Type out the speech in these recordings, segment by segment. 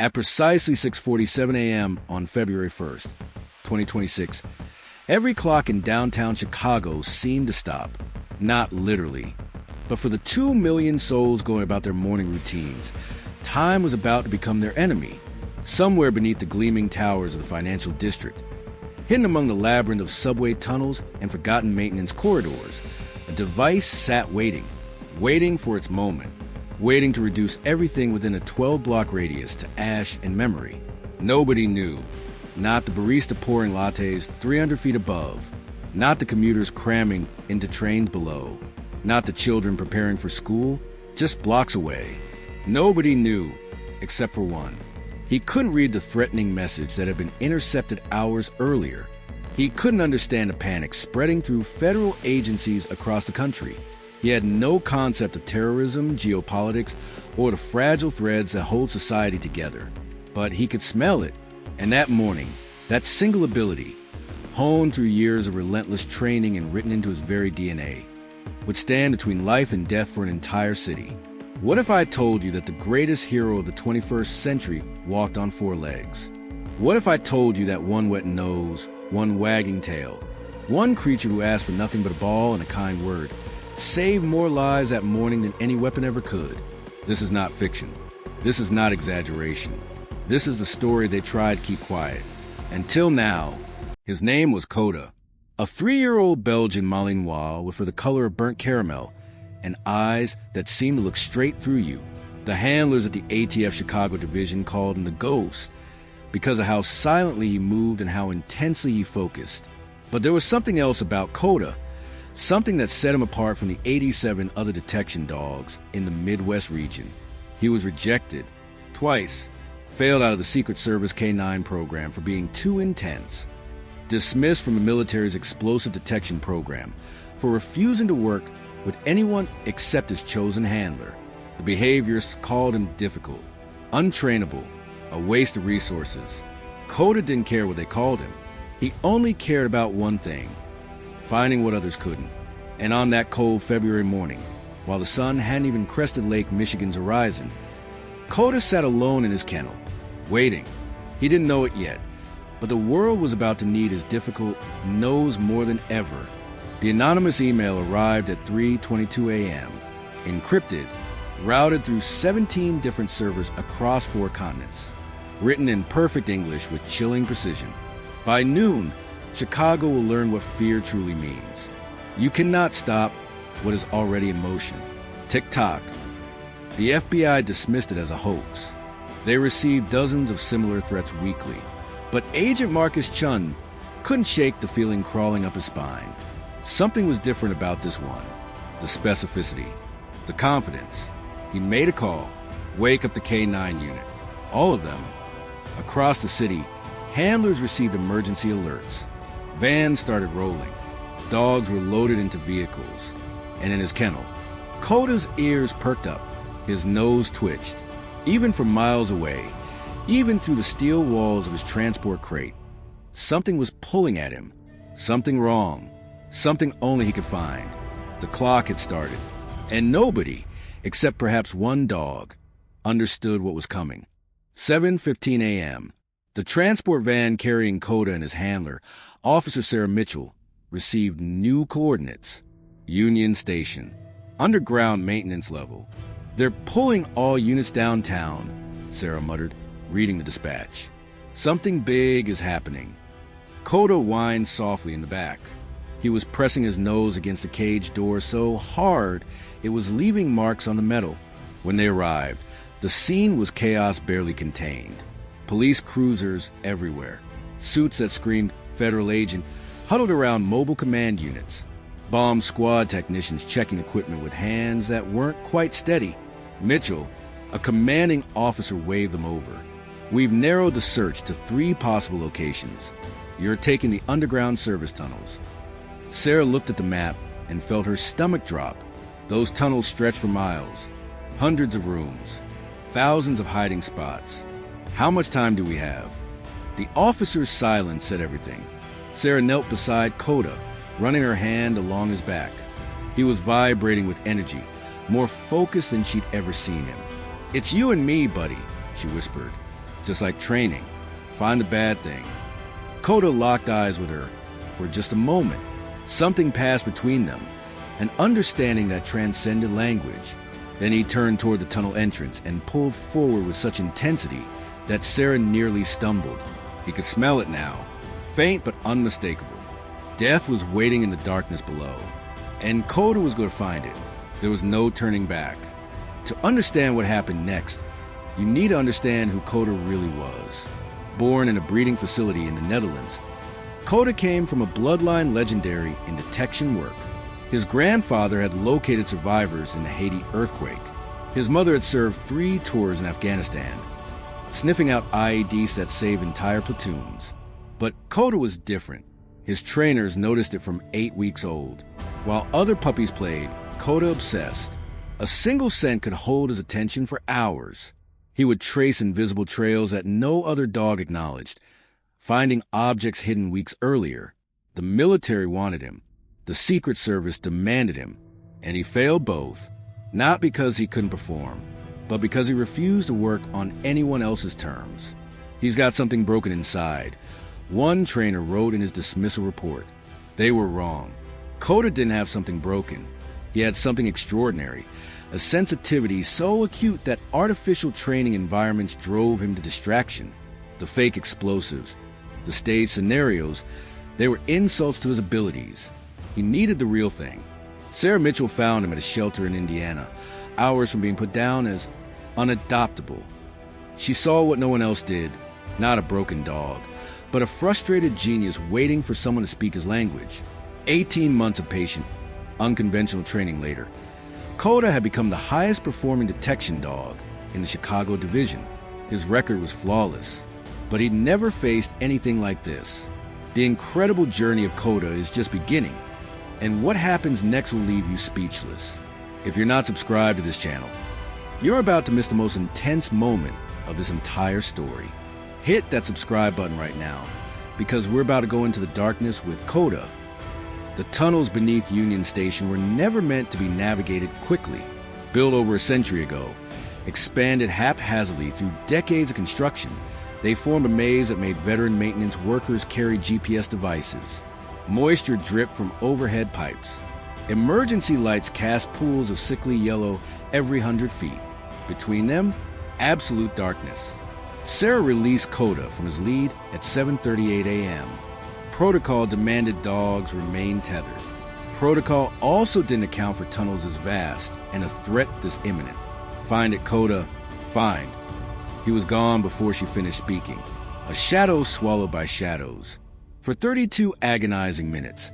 At precisely 6:47 a.m. on February 1st, 2026, every clock in downtown Chicago seemed to stop. Not literally, but for the 2 million souls going about their morning routines, time was about to become their enemy. Somewhere beneath the gleaming towers of the financial district, hidden among the labyrinth of subway tunnels and forgotten maintenance corridors, a device sat waiting for its moment, waiting to reduce everything within a 12-block radius to ash and memory. Nobody knew. Not the barista pouring lattes 300 feet above, not the commuters cramming into trains below, not the children preparing for school just blocks away. Nobody knew, except for one. He couldn't read the threatening message that had been intercepted hours earlier. He couldn't understand the panic spreading through federal agencies across the country. He had no concept of terrorism, geopolitics, or the fragile threads that hold society together. But he could smell it. And that morning, that single ability, honed through years of relentless training and written into his very DNA, would stand between life and death for an entire city. What if I told you that the greatest hero of the 21st century walked on 4 legs? What if I told you that one wet nose, one wagging tail, one creature who asked for nothing but a ball and a kind word, saved more lives that morning than any weapon ever could? This is not fiction. This is not exaggeration. This is the story they tried to keep quiet. Until now. His name was Koda, a 3-year-old Belgian Malinois with the color of burnt caramel and eyes that seemed to look straight through you. The handlers at the ATF Chicago division called him the Ghost because of how silently he moved and how intensely he focused. But there was something else about Koda, something that set him apart from the 87 other detection dogs in the Midwest region. He was rejected twice, failed out of the Secret Service K-9 program for being too intense, dismissed from the military's explosive detection program for refusing to work with anyone except his chosen handler. The behaviors called him difficult, untrainable, a waste of resources. Koda didn't care what they called him. He only cared about one thing: finding what others couldn't. And on that cold February morning, while the sun hadn't even crested Lake Michigan's horizon, Koda sat alone in his kennel, waiting. He didn't know it yet, but the world was about to need his difficult nose more than ever. The anonymous email arrived at 3:22 a.m., encrypted, routed through 17 different servers across 4 continents, written in perfect English with chilling precision. By noon, Chicago will learn what fear truly means. You cannot stop what is already in motion. Tick-tock. The FBI dismissed it as a hoax. They received dozens of similar threats weekly. But Agent Marcus Chun couldn't shake the feeling crawling up his spine. Something was different about this one. The specificity, the confidence. He made a call. Wake up the K-9 unit. All of them. Across the city, handlers received emergency alerts. Vans started rolling. Dogs were loaded into vehicles. And in his kennel, Koda's ears perked up. His nose twitched. Even from miles away, even through the steel walls of his transport crate, something was pulling at him. Something wrong. Something only he could find. The clock had started, and nobody, except perhaps one dog, understood what was coming. 7:15 a.m. The transport van carrying Koda and his handler, Officer Sarah Mitchell, received new coordinates. Union Station. Underground maintenance level. "They're pulling all units downtown," Sarah muttered, reading the dispatch. "Something big is happening." Koda whined softly in the back. He was pressing his nose against the cage door so hard it was leaving marks on the metal. When they arrived, the scene was chaos barely contained. Police cruisers everywhere, suits that screamed federal agent, huddled around mobile command units, bomb squad technicians checking equipment with hands that weren't quite steady. Mitchell, a commanding officer, waved them over. "We've narrowed the search to 3 possible locations. You're taking the underground service tunnels." Sarah looked at the map and felt her stomach drop. Those tunnels stretched for miles. Hundreds of rooms. Thousands of hiding spots. How much time do we have? The officer's silence said everything. Sarah knelt beside Koda, running her hand along his back. He was vibrating with energy, more focused than she'd ever seen him. "It's you and me, buddy," she whispered. just like training. Find the bad thing. Koda locked eyes with her for just a moment. Something passed between them, an understanding that transcended language. Then he turned toward the tunnel entrance and pulled forward with such intensity that Sarah nearly stumbled. He could smell it now, faint but unmistakable. Death was waiting in the darkness below, and Koda was going to find it. There was no turning back. To understand what happened next, you need to understand who Koda really was. Born in a breeding facility in the Netherlands, Koda came from a bloodline legendary in detection work. His grandfather had located survivors in the Haiti earthquake. His mother had served 3 tours in Afghanistan, sniffing out IEDs that saved entire platoons. But Koda was different. His trainers noticed it from 8 weeks old. While other puppies played, Koda obsessed. A single scent could hold his attention for hours. He would trace invisible trails that no other dog acknowledged, finding objects hidden weeks earlier. The military wanted him. The Secret Service demanded him. And he failed both, not because he couldn't perform, but because he refused to work on anyone else's terms. He's got something broken inside. One trainer wrote in his dismissal report. They were wrong. Koda didn't have something broken. He had something extraordinary, a sensitivity so acute that artificial training environments drove him to distraction. The fake explosives, the staged scenarios, they were insults to his abilities. He needed the real thing. Sarah Mitchell found him at a shelter in Indiana, hours from being put down as unadoptable. She saw what no one else did, not a broken dog, but a frustrated genius waiting for someone to speak his language. 18 months of patient, unconventional training later, Koda had become the highest performing detection dog in the Chicago division. His record was flawless, but he'd never faced anything like this. The incredible journey of Koda is just beginning, and what happens next will leave you speechless. If you're not subscribed to this channel, you're about to miss the most intense moment of this entire story. Hit that subscribe button right now, because we're about to go into the darkness with Koda. The tunnels beneath Union Station were never meant to be navigated quickly. Built over a century ago, expanded haphazardly through decades of construction, they formed a maze that made veteran maintenance workers carry GPS devices. Moisture dripped from overhead pipes. Emergency lights cast pools of sickly yellow every 100 feet. Between them, absolute darkness. Sarah released Koda from his lead at 7:38 a.m. Protocol demanded dogs remain tethered. Protocol also didn't account for tunnels as vast and a threat this imminent. Find it, Koda. Find. He was gone before she finished speaking. A shadow swallowed by shadows. For 32 agonizing minutes,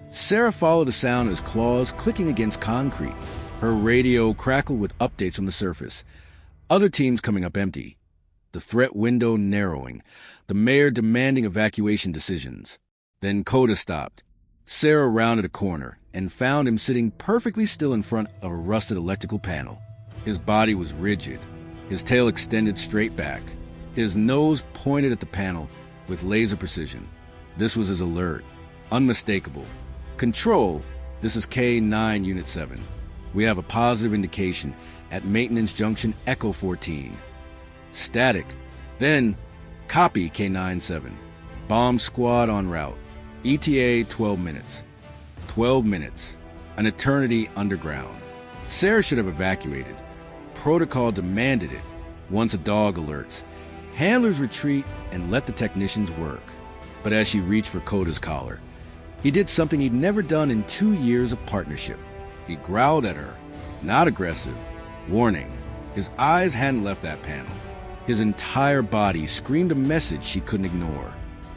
Sarah followed the sound of his claws clicking against concrete. Her radio crackled with updates from the surface. Other teams coming up empty. The threat window narrowing. The mayor demanding evacuation decisions. Then Koda stopped. Sarah rounded a corner and found him sitting perfectly still in front of a rusted electrical panel. His body was rigid. His tail extended straight back. His nose pointed at the panel with laser precision. This was his alert. Unmistakable. Control, this is K9 Unit 7. We have a positive indication at Maintenance Junction Echo 14. Static. Then, copy K97. Bomb squad en route. ETA 12 minutes. 12 minutes. An eternity underground. Sarah should have evacuated. Protocol demanded it. Once a dog alerts, handlers retreat and let the technicians work. But as she reached for Koda's collar, he did something he'd never done in 2 years of partnership. He growled at her. Not aggressive. Warning. His eyes hadn't left that panel. His entire body screamed a message she couldn't ignore.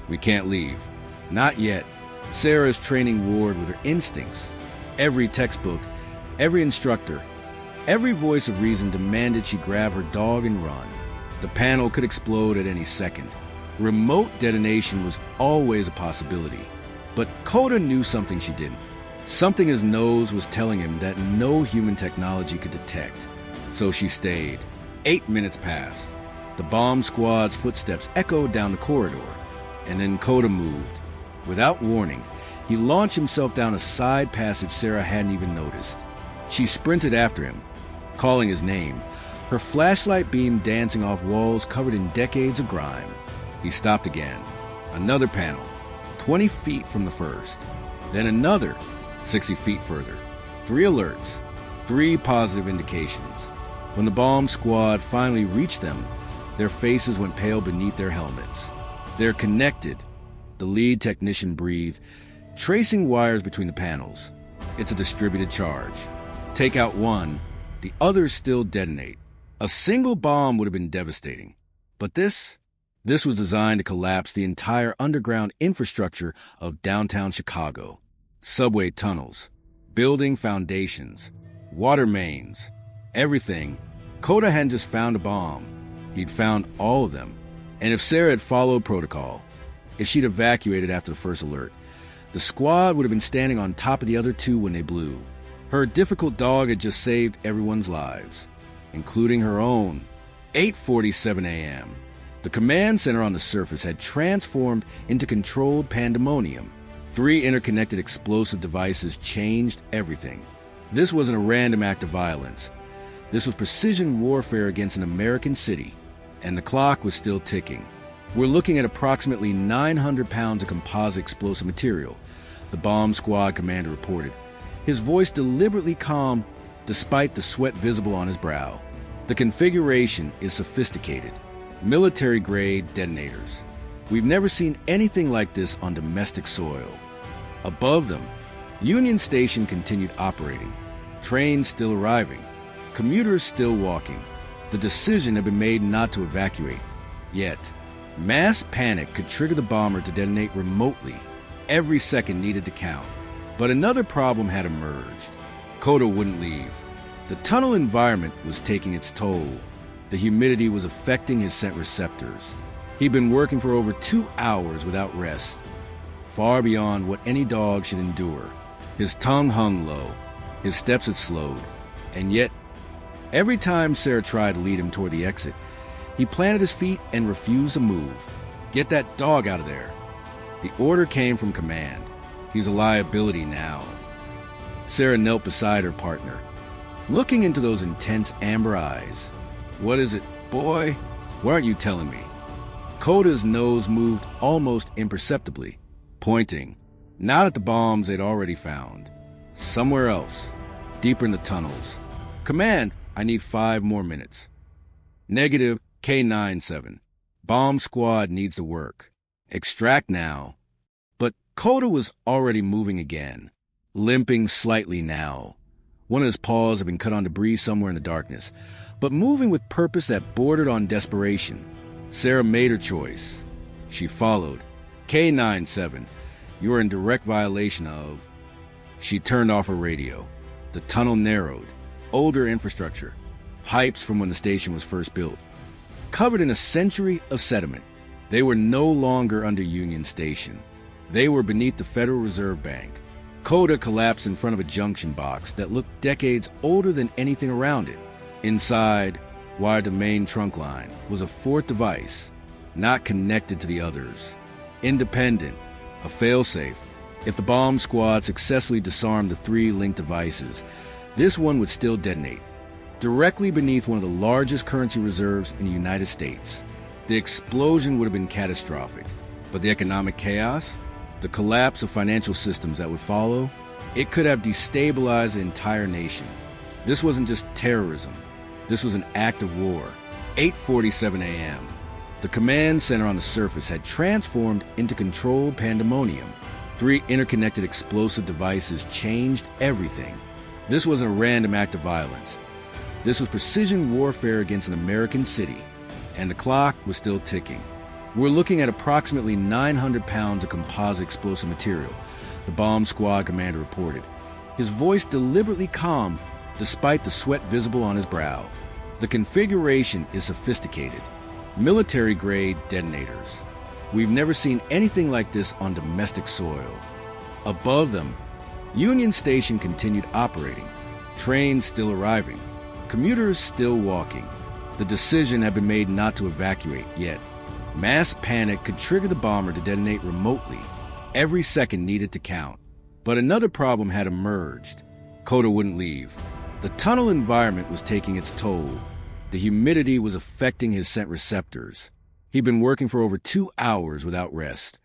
We can't leave. Not yet. Sarah's training warred with her instincts. Every textbook, every instructor, every voice of reason demanded she grab her dog and run. The panel could explode at any second. Remote detonation was always a possibility. But Koda knew something she didn't. Something his nose was telling him that no human technology could detect. So she stayed. 8 minutes passed. The bomb squad's footsteps echoed down the corridor. And then Koda moved. Without warning, he launched himself down a side passage Sarah hadn't even noticed. She sprinted after him, calling his name. her flashlight beam dancing off walls covered in decades of grime. He stopped again. Another panel, 20 feet from the first. Then another, 60 feet further. 3 alerts, 3 positive indications. When the bomb squad finally reached them, their faces went pale beneath their helmets. They're connected. The lead technician breathed, tracing wires between the panels. It's a distributed charge. Take out one, the others still detonate. A single bomb would have been devastating. But this was designed to collapse the entire underground infrastructure of downtown Chicago. Subway tunnels, building foundations, water mains, everything. Koda hadn't just found a bomb. He'd found all of them. And if Sarah had followed protocol, if she'd evacuated after the first alert, the squad would have been standing on top of the other 2 when they blew. Her difficult dog had just saved everyone's lives, including her own. 8:47 a.m. The command center on the surface had transformed into controlled pandemonium. 3 interconnected explosive devices changed everything. This wasn't a random act of violence. This was precision warfare against an American city, and the clock was still ticking. We're looking at approximately 900 pounds of composite explosive material, the bomb squad commander reported, his voice deliberately calm despite the sweat visible on his brow. The configuration is sophisticated, military-grade detonators. We've never seen anything like this on domestic soil. Above them, Union Station continued operating, trains still arriving, commuters still walking. The decision had been made not to evacuate. Yet, mass panic could trigger the bomber to detonate remotely. Every second needed to count. But another problem had emerged. Koda wouldn't leave. The tunnel environment was taking its toll. The humidity was affecting his scent receptors. He'd been working for over 2 hours without rest, far beyond what any dog should endure. His tongue hung low. His steps had slowed. And yet, every time Sarah tried to lead him toward the exit, he planted his feet and refused to move. Get that dog out of there. The order came from command. He's a liability now. Sarah knelt beside her partner, looking into those intense amber eyes. What is it, boy? Why aren't you telling me? Koda's nose moved almost imperceptibly, pointing, not at the bombs they'd already found. Somewhere else, deeper in the tunnels. Command, I need 5 more minutes. Negative K97. Bomb squad needs to work. Extract now. But Koda was already moving again, limping slightly now. One of his paws had been cut on debris somewhere in the darkness, but moving with purpose that bordered on desperation. Sarah made her choice. She followed. K97, you are in direct violation of... She turned off her radio. The tunnel narrowed. Older infrastructure. Pipes from when the station was first built. Covered in a century of sediment. They were no longer under Union Station. They were beneath the Federal Reserve Bank. Koda collapsed in front of a junction box that looked decades older than anything around it. Inside, wired to main trunk line, was a 4th device, not connected to the others. Independent, a failsafe. If the bomb squad successfully disarmed the 3 linked devices, this one would still detonate, directly beneath one of the largest currency reserves in the United States. The explosion would have been catastrophic, but the economic chaos, the collapse of financial systems that would follow, it could have destabilized the entire nation. This wasn't just terrorism. This was an act of war. 8:47 a.m. The command center on the surface had transformed into controlled pandemonium. 3 interconnected explosive devices changed everything. This wasn't a random act of violence. This was precision warfare against an American city, and the clock was still ticking. We're looking at approximately 900 pounds of composite explosive material, the bomb squad commander reported, his voice deliberately calm despite the sweat visible on his brow. The configuration is sophisticated, military-grade detonators. We've never seen anything like this on domestic soil. Above them, Union Station continued operating, trains still arriving, commuters still walking. The decision had been made not to evacuate yet. Mass panic could trigger the bomber to detonate remotely. Every second needed to count. But another problem had emerged. Koda wouldn't leave. The tunnel environment was taking its toll. The humidity was affecting his scent receptors. He'd been working for over 2 hours without rest,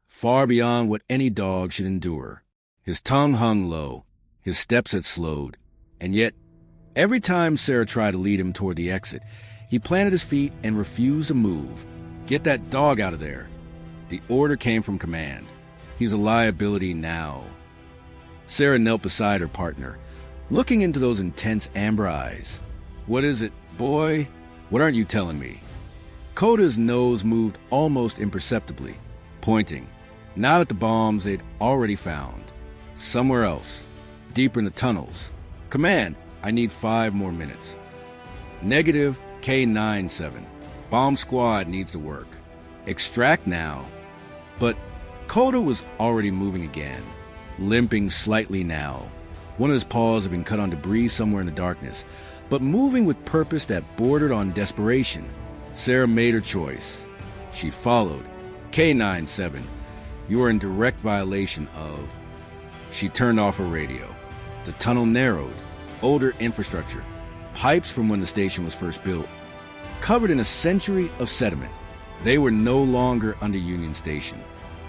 far beyond what any dog should endure. His tongue hung low, his steps had slowed, and yet, every time Sarah tried to lead him toward the exit, he planted his feet and refused to move. "Get that dog out of there." The order came from command. "He's a liability now." Sarah knelt beside her partner, looking into those intense amber eyes. "What is it, boy? What aren't you telling me?" Koda's nose moved almost imperceptibly, pointing, not at the bombs they'd already found. Somewhere else, deeper in the tunnels. "Command, I need 5 more minutes." "Negative K97. Bomb squad needs to work. Extract now." But Koda was already moving again, limping slightly now. One of his paws had been cut on debris somewhere in the darkness, but moving with purpose that bordered on desperation. Sarah made her choice. She followed. "K97, you are in direct violation of..." She turned off her radio. The tunnel narrowed. Older infrastructure, pipes from when the station was first built, covered in a century of sediment. They were no longer under Union Station.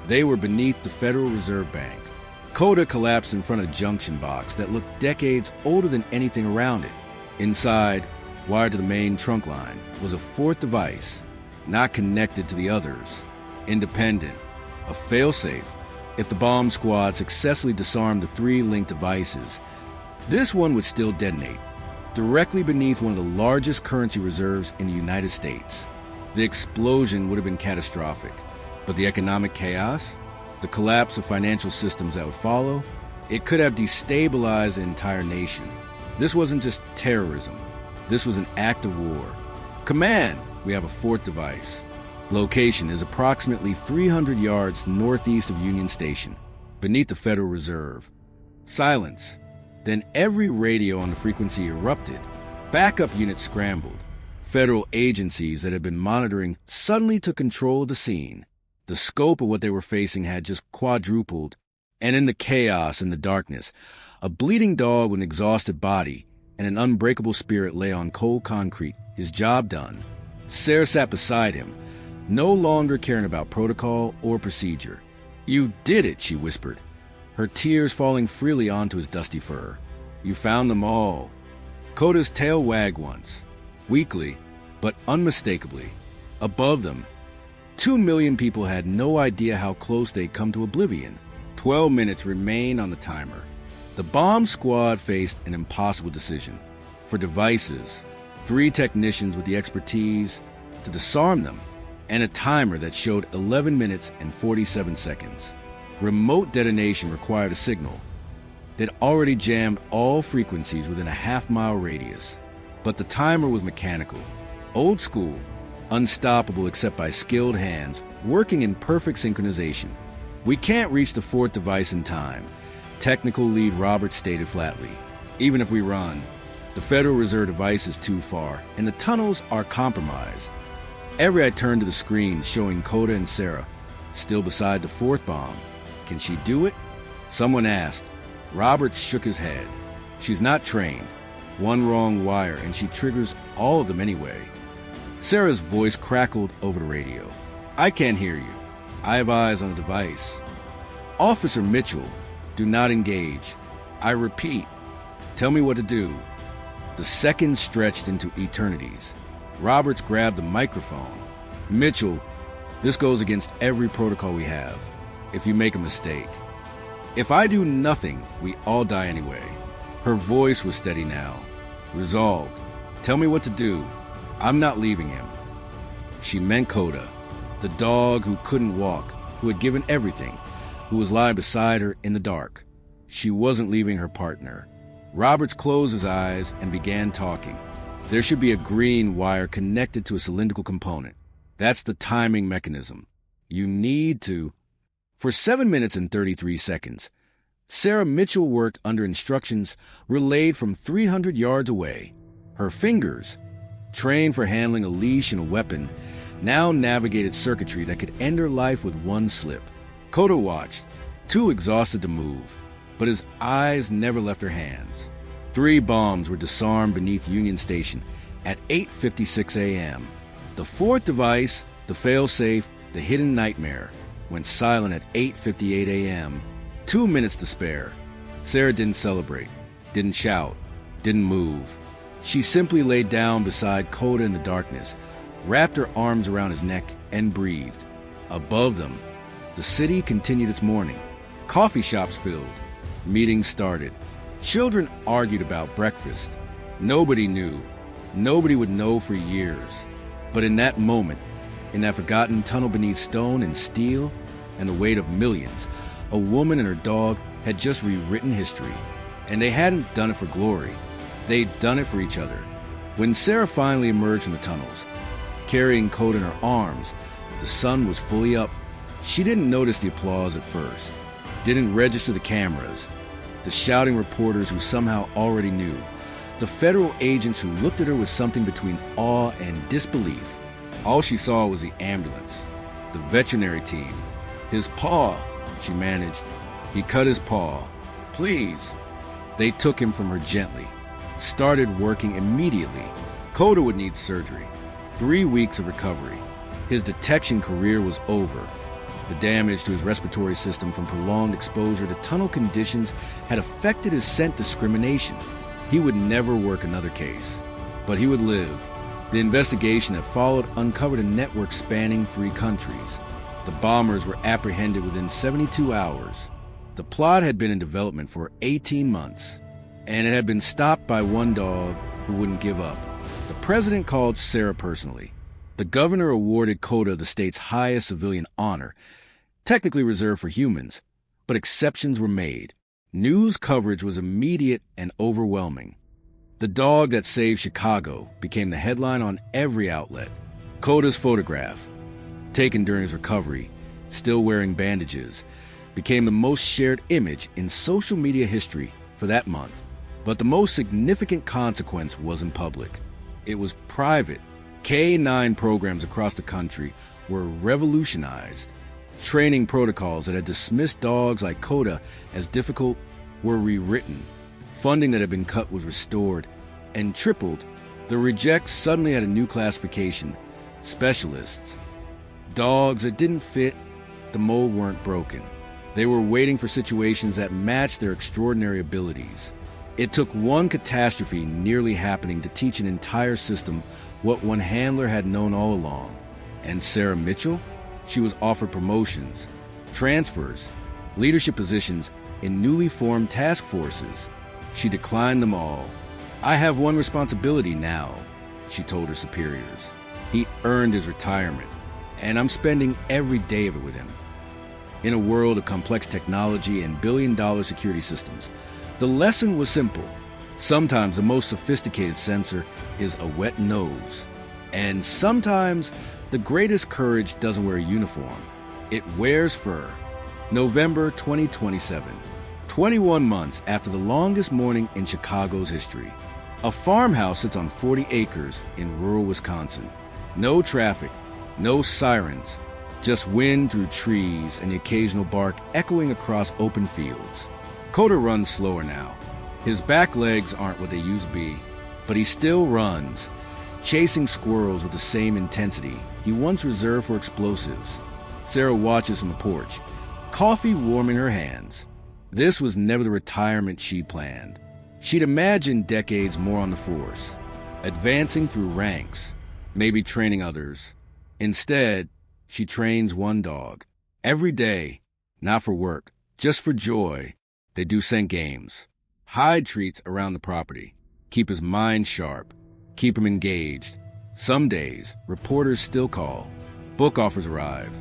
They were beneath the Federal Reserve Bank. Koda collapsed in front of a junction box that looked decades older than anything around it. Inside, wired to the main trunk line, was a 4th device, not connected to the others, independent, a failsafe. If the bomb squad successfully disarmed the 3 linked devices, this one would still detonate, directly beneath one of the largest currency reserves in the United States. The explosion would have been catastrophic, but the economic chaos, the collapse of financial systems that would follow, it could have destabilized the entire nation. This wasn't just terrorism. This was an act of war. "Command, we have a 4th device. Location is approximately 300 yards northeast of Union Station, beneath the Federal Reserve." Silence. Then every radio on the frequency erupted. Backup units scrambled. Federal agencies that had been monitoring suddenly took control of the scene. The scope of what they were facing had just quadrupled, and in the chaos and the darkness, a bleeding dog with an exhausted body and an unbreakable spirit lay on cold concrete, his job done. Sarah sat beside him, no longer caring about protocol or procedure. "You did it," she whispered, her tears falling freely onto his dusty fur. "You found them all." Koda's tail wagged once, weakly, but unmistakably. Above them, 2 million people had no idea how close they'd come to oblivion. 12 minutes remained on the timer. The bomb squad faced an impossible decision. For devices, 3 technicians with the expertise to disarm them, and a timer that showed 11 minutes and 47 seconds. Remote detonation required a signal. They'd already jammed all frequencies within a half-mile radius. But the timer was mechanical, old school, unstoppable except by skilled hands, working in perfect synchronization. "We can't reach the 4th device in time," Technical Lead Robert stated flatly. "Even if we run, the Federal Reserve device is too far, and the tunnels are compromised." Every eye turned to the screen showing Koda and Sarah, still beside the 4th bomb. "Can she do it?" Someone asked. Robert shook his head. "She's not trained. One wrong wire, and she triggers all of them anyway." Sarah's voice crackled over the radio. "I can't hear you. I have eyes on the device." "Officer Mitchell, do not engage. I repeat, tell me what to do." The seconds stretched into eternities. Roberts grabbed the microphone. "Mitchell, this goes against every protocol we have. If you make a mistake. If I do nothing, we all die anyway." Her voice was steady now. "Resolved. Tell me what to do. I'm not leaving him." She meant Koda, the dog who couldn't walk, who had given everything, who was lying beside her in the dark. She wasn't leaving her partner. Roberts closed his eyes and began talking. "There should be a green wire connected to a cylindrical component. That's the timing mechanism. You need to..." For 7 minutes and 33 seconds, Sarah Mitchell worked under instructions relayed from 300 yards away. Her fingers, trained for handling a leash and a weapon, now navigated circuitry that could end her life with one slip. Koda watched, too exhausted to move, but his eyes never left her hands. 3 bombs were disarmed beneath Union Station, at 8:56 a.m. The fourth device, the fail-safe, the hidden nightmare, went silent at 8:58 a.m. 2 minutes to spare. Sarah didn't celebrate, didn't shout, didn't move. She simply laid down beside Koda in the darkness, wrapped her arms around his neck, and breathed. Above them, the city continued its morning. Coffee shops filled. Meetings started. Children argued about breakfast. Nobody knew. Nobody would know for years. But in that moment, in that forgotten tunnel beneath stone and steel and the weight of millions, a woman and her dog had just rewritten history. And they hadn't done it for glory. They'd done it for each other. When Sarah finally emerged from the tunnels, carrying Koda in her arms, the sun was fully up. She didn't notice the applause at first, didn't register the cameras, the shouting reporters who somehow already knew, the federal agents who looked at her with something between awe and disbelief. All she saw was the ambulance, the veterinary team. His paw, she managed. He cut his paw. Please. They took him from her gently, started working immediately. Koda would need surgery, 3 weeks of recovery. His detection career was over. The damage to his respiratory system from prolonged exposure to tunnel conditions had affected his scent discrimination. He would never work another case, but he would live. The investigation that followed uncovered a network spanning 3 countries. The bombers were apprehended within 72 hours. The plot had been in development for 18 months, and it had been stopped by one dog who wouldn't give up. The president called Sarah personally. The governor awarded Koda the state's highest civilian honor, technically reserved for humans, but exceptions were made. News coverage was immediate and overwhelming. The dog that saved Chicago became the headline on every outlet. Koda's photograph, taken during his recovery, still wearing bandages, became the most shared image in social media history for that month. But the most significant consequence wasn't public. It was private. K-9 programs across the country were revolutionized. Training protocols that had dismissed dogs like Koda as difficult were rewritten. Funding that had been cut was restored and tripled. The rejects suddenly had a new classification: specialists. Dogs that didn't fit the mold weren't broken. They were waiting for situations that matched their extraordinary abilities. It took one catastrophe nearly happening to teach an entire system what one handler had known all along. And Sarah Mitchell? She was offered promotions, transfers, leadership positions in newly formed task forces. She declined them all. "I have one responsibility now," she told her superiors. He earned his retirement, and I'm spending every day of it with him. In a world of complex technology and billion-dollar security systems, the lesson was simple. Sometimes the most sophisticated sensor is a wet nose. And sometimes the greatest courage doesn't wear a uniform. It wears fur. November 2027. 21 months after the longest morning in Chicago's history. A farmhouse sits on 40 acres in rural Wisconsin. No traffic, no sirens, just wind through trees and the occasional bark echoing across open fields. Koda runs slower now. His back legs aren't what they used to be, but he still runs, chasing squirrels with the same intensity he once reserved for explosives. Sarah watches from the porch, coffee warm in her hands. This was never the retirement she planned. She'd imagined decades more on the force, advancing through ranks, maybe training others. Instead, she trains one dog. Every day, not for work, just for joy. They do scent games, hide treats around the property, keep his mind sharp, keep him engaged. Some days, reporters still call. Book offers arrive.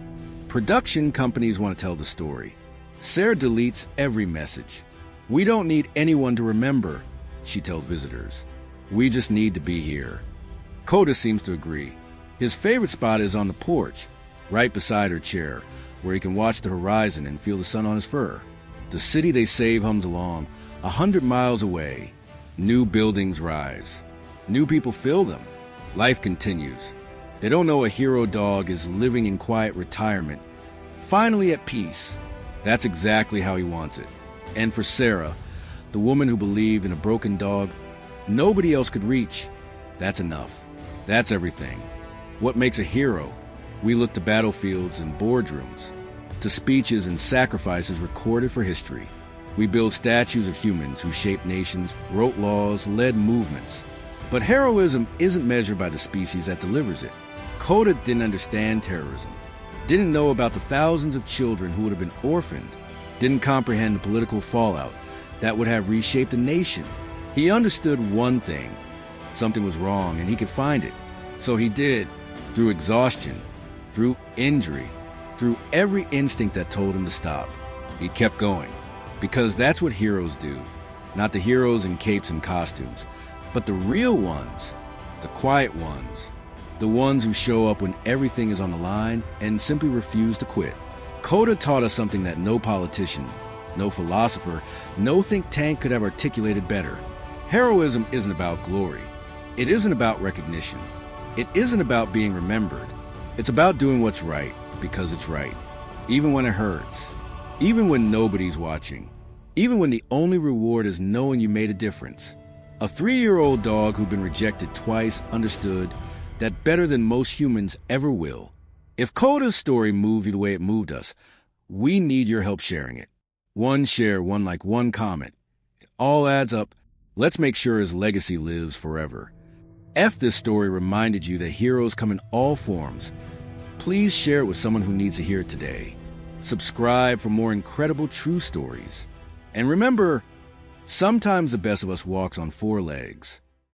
Production companies want to tell the story. Sarah deletes every message. "We don't need anyone to remember," she tells visitors. "We just need to be here." Koda seems to agree. His favorite spot is on the porch, right beside her chair, where he can watch the horizon and feel the sun on his fur. The city they save hums along, 100 miles away. New buildings rise. New people fill them. Life continues. They don't know a hero dog is living in quiet retirement, finally at peace. That's exactly how he wants it. And for Sarah, the woman who believed in a broken dog nobody else could reach, That's enough. That's everything. What makes a hero? We look to battlefields and boardrooms, to speeches and sacrifices recorded for history. We build statues of humans who shaped nations, wrote laws, led movements. But heroism isn't measured by the species that delivers it. Koda didn't understand terrorism, didn't know about the thousands of children who would have been orphaned, didn't comprehend the political fallout that would have reshaped a nation. He understood one thing: something was wrong and he could find it. So he did, through exhaustion, through injury, through every instinct that told him to stop. He kept going, because that's what heroes do. Not the heroes in capes and costumes, but the real ones, the quiet ones, the ones who show up when everything is on the line and simply refuse to quit. Koda taught us something that no politician, no philosopher, no think tank could have articulated better. Heroism isn't about glory. It isn't about recognition. It isn't about being remembered. It's about doing what's right because it's right, even when it hurts, even when nobody's watching, even when the only reward is knowing you made a difference. A 3-year-old dog who'd been rejected twice understood that better than most humans ever will. If Koda's story moved you the way it moved us, we need your help sharing it. One share, one like, one comment. It all adds up. Let's make sure his legacy lives forever. If this story reminded you that heroes come in all forms, please share it with someone who needs to hear it today. Subscribe for more incredible true stories. And remember, sometimes the best of us walks on 4 legs.